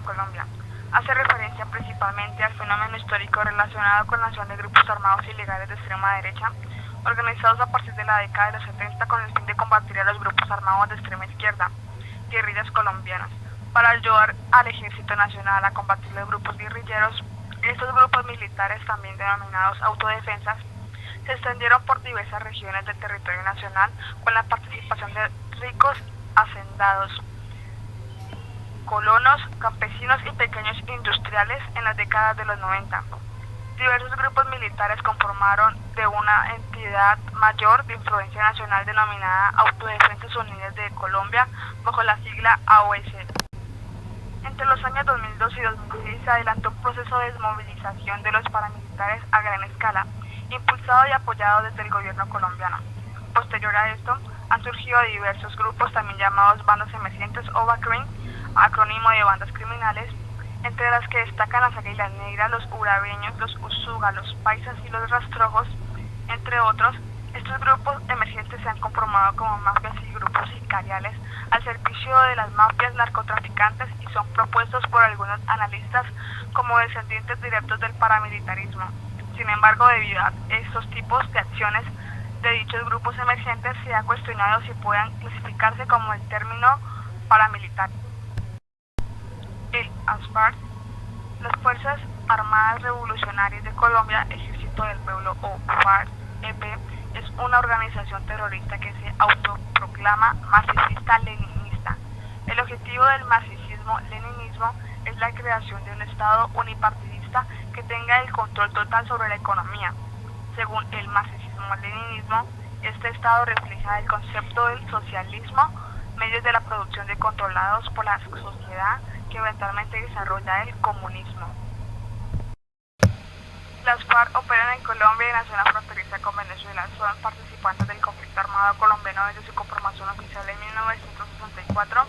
Colombia. Hace referencia principalmente al fenómeno histórico relacionado con la acción de grupos armados ilegales de extrema derecha, organizados a partir de la década de los 70 con el fin de combatir a los grupos armados de extrema izquierda, guerrillas colombianas. Para ayudar al Ejército Nacional a combatir los grupos guerrilleros, estos grupos militares, también denominados autodefensas, se extendieron por diversas regiones del territorio nacional con la participación de ricos hacendados, colonos, campesinos y pequeños industriales en las décadas de los 90. Diversos grupos militares conformaron de una entidad mayor de influencia nacional denominada Autodefensas Unidas de Colombia bajo la sigla AOS. Entre los años 2002 y 2006 se adelantó un proceso de desmovilización de los paramilitares a gran escala, impulsado y apoyado desde el gobierno colombiano. Posterior a esto, han surgido diversos grupos también llamados bandas emergentes o BACRIM, acrónimo de bandas criminales, entre las que destacan las Águilas Negras, los urabeños, los usuga, los paisas y los rastrojos, entre otros. Estos grupos emergentes se han conformado como mafias y grupos sicariales al servicio de las mafias narcotraficantes y son propuestos por algunos analistas como descendientes directos del paramilitarismo. Sin embargo, debido a estos tipos de acciones de dichos grupos emergentes, se ha cuestionado si puedan clasificarse como el término paramilitar. El ASFAR, las Fuerzas Armadas Revolucionarias de Colombia, Ejército del Pueblo o FARC-EP, es una organización terrorista que se autoproclama marxista-leninista. El objetivo del marxismo-leninismo es la creación de un Estado unipartidista que tenga el control total sobre la economía. Según el marxismo-leninismo, este Estado refleja el concepto del socialismo, medios de la producción de controlados por la sociedad que eventualmente desarrolla el comunismo. Las FARC operan en Colombia y en la zona fronteriza con Venezuela. Son participantes del conflicto armado colombiano desde su conformación oficial en 1964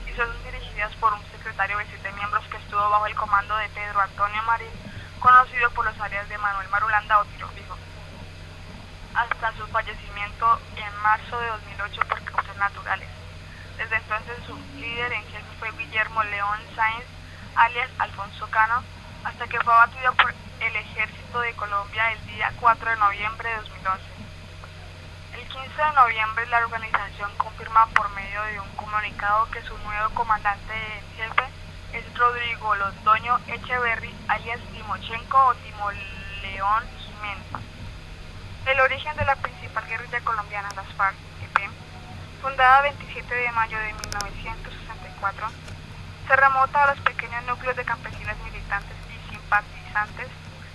y son dirigidas por un secretario de 7 miembros que estuvo bajo el comando de Pedro Antonio Marín, conocido por los alias de Manuel Marulanda o Tiro Fijo, hasta su fallecimiento en marzo de 2008 por causas naturales. Desde entonces su líder en jefe fue Guillermo León Sáenz, alias Alfonso Cano, hasta que fue abatido por el Ejército de Colombia el día 4 de noviembre de 2011. El 15 de noviembre la organización confirma por medio de un comunicado que su nuevo comandante en jefe es Rodrigo Londoño Echeverry, alias Timochenko o Timoleón Jiménez. El origen de la principal guerrilla colombiana, las FARC-EP, fundada el 27 de mayo de 1964, se remonta a los pequeños núcleos de campesinos militantes y simpatizantes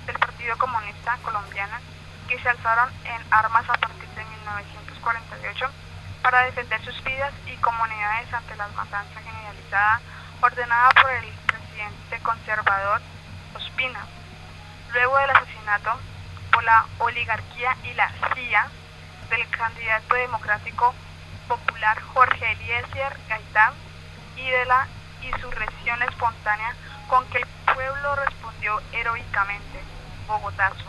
del Partido Comunista Colombiano que se alzaron en armas a partir de 1948 para defender sus vidas y comunidades ante la matanza generalizada ordenada por el presidente conservador Ospina. Luego del asesinato por la oligarquía y la CIA del candidato democrático popular Jorge Eliezer Gaitán y de la insurrección espontánea con que el pueblo respondió heroicamente, Bogotazo.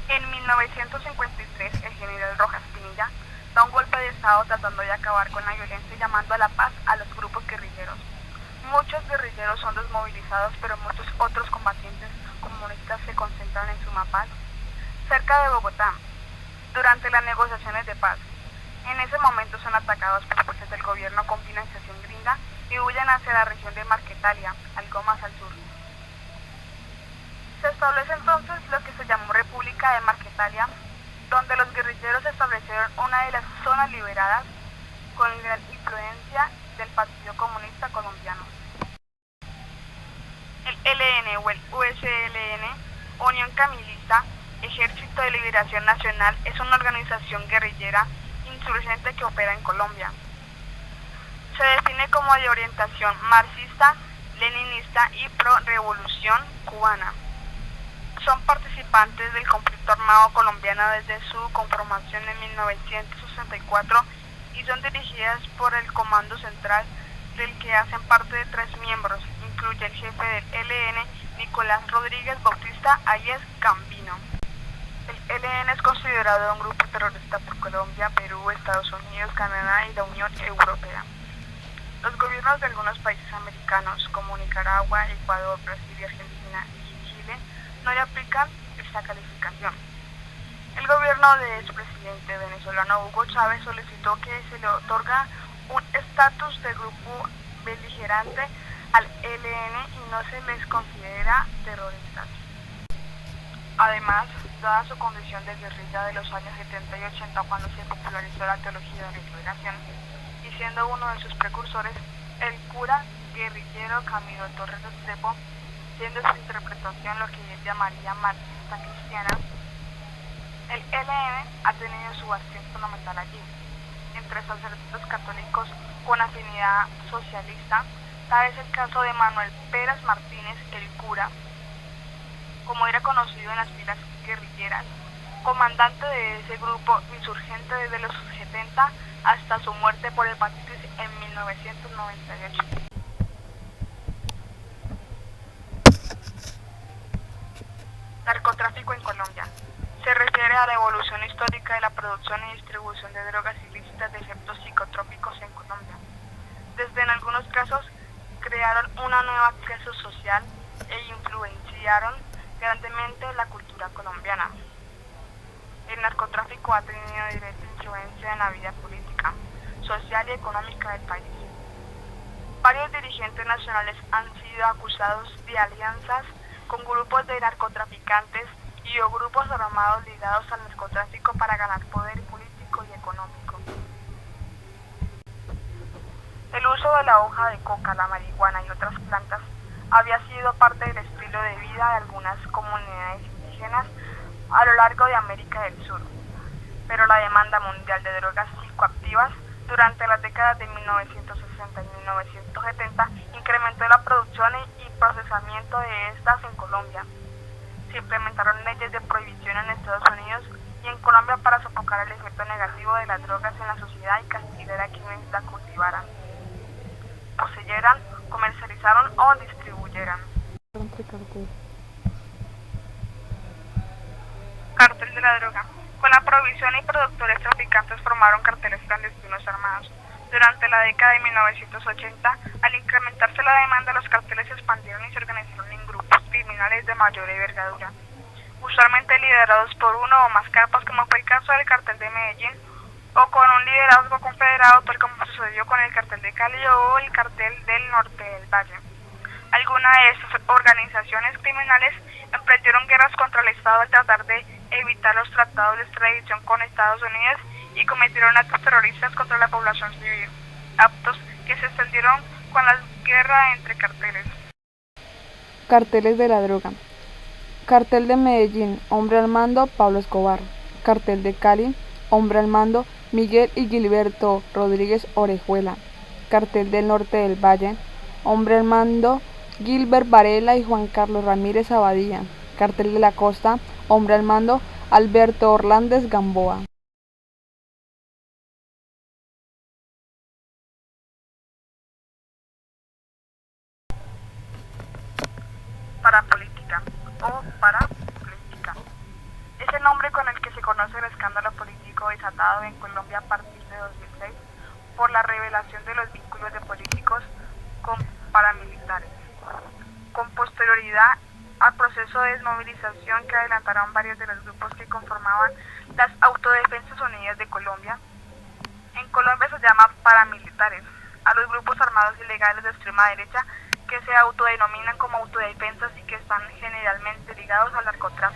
En 1953 el general Rojas Pinilla da un golpe de estado tratando de acabar con la violencia y llamando a la paz a los grupos guerrilleros. Muchos guerrilleros son desmovilizados, pero muchos otros combatientes comunistas se concentran en Sumapaz, cerca de Bogotá, durante las negociaciones de paz. En ese momento son atacados por fuerzas del gobierno con financiación gringa y huyen hacia la región de Marquetalia, algo más al sur. Se establece entonces lo que se llamó República de Marquetalia, donde los guerrilleros establecieron una de las zonas liberadas con gran influencia del Partido Comunista Colombiano. El ELN o el USLN, Unión Camilista, Ejército de Liberación Nacional, es una organización guerrillera insurgente que opera en Colombia. Se define como de orientación marxista, leninista y pro-revolución cubana. Son participantes del conflicto armado colombiano desde su conformación en 1964 y son dirigidas por el Comando Central, del que hacen parte de 3 miembros, incluye el jefe del ELN, Nicolás Rodríguez Bautista, alias Gambino. El ELN es considerado un grupo terrorista por Colombia, Perú, Estados Unidos, Canadá y la Unión Europea. Los gobiernos de algunos países americanos, como Nicaragua, Ecuador, Brasil, Argentina y Chile, no le aplican esta calificación. El gobierno del expresidente venezolano Hugo Chávez solicitó que se le otorga un estatus de grupo beligerante al ELN y no se les considera terroristas. Además, dada su condición de guerrilla de los años 70 y 80 cuando se popularizó la teología de la liberación, y siendo uno de sus precursores, el cura guerrillero Camilo Torres Restrepo, siendo su interpretación lo que él llamaría marxista cristiana, el ELN ha tenido su bastión fundamental allí, entre sacerdotes católicos con afinidad socialista. Tal es el caso de Manuel Pérez Martínez, el cura, como era conocido en las filas guerrilleras, comandante de ese grupo insurgente desde los 70 hasta su muerte por hepatitis en 1998. Narcotráfico en Colombia. Se refiere a la evolución histórica de la producción y distribución de drogas ilícitas de efectos psicotrópicos en Colombia. Desde en algunos casos crearon una nueva clase social e influenciaron grandemente la cultura colombiana. El narcotráfico ha tenido directa influencia en la vida política, social y económica del país. Varios dirigentes nacionales han sido acusados de alianzas con grupos de narcotraficantes y o grupos armados ligados al narcotráfico para ganar poder político y económico. El uso de la hoja de coca, la marihuana y otras plantas había sido parte del estilo de vida de algunas comunidades indígenas a lo largo de América del Sur, pero la demanda mundial de drogas psicoactivas durante las décadas de 1960 y 1970 incrementó la producción y procesamiento de estas en Colombia. Se implementaron leyes de prohibición en Estados Unidos y en Colombia para sofocar el efecto negativo de las drogas en la sociedad y castigar a quienes la cultivaran, poseyeran, comercializaron o distribuyeran. Cartel de la droga. Con la prohibición y productores traficantes formaron carteles clandestinos armados. Durante la década de 1980, al incrementarse la demanda, los carteles se expandieron y se organizaron en grupos criminales de mayor envergadura, usualmente liderados por uno o más capas, como fue el caso del cartel de Medellín, o con un liderazgo confederado, tal como sucedió con el cartel de Cali o el cartel del norte del Valle. Algunas de estas organizaciones criminales emprendieron guerras contra el Estado al tratar de evitar los tratados de extradición con Estados Unidos y cometieron actos terroristas contra la población civil, actos que se extendieron con la guerra entre carteles. Carteles de la droga. Cartel de Medellín, hombre al mando, Pablo Escobar. Cartel de Cali, hombre al mando, Miguel y Gilberto Rodríguez Orejuela. Cartel del norte del Valle, hombre al mando, Gilbert Varela y Juan Carlos Ramírez Abadía. Cartel de la Costa, hombre al mando, Alberto Orlández Gamboa. Parapolítica o parapolítica es el nombre con el que se conoce el escándalo político desatado en Colombia a partir de 2006 por la revelación de los vínculos de políticos con paramilitares, con posterioridad al proceso de desmovilización que adelantaron varios de los grupos que conformaban las Autodefensas Unidas de Colombia. En Colombia se llama paramilitares a los grupos armados ilegales de extrema derecha que se autodenominan como autodefensas y que están generalmente ligados al narcotráfico.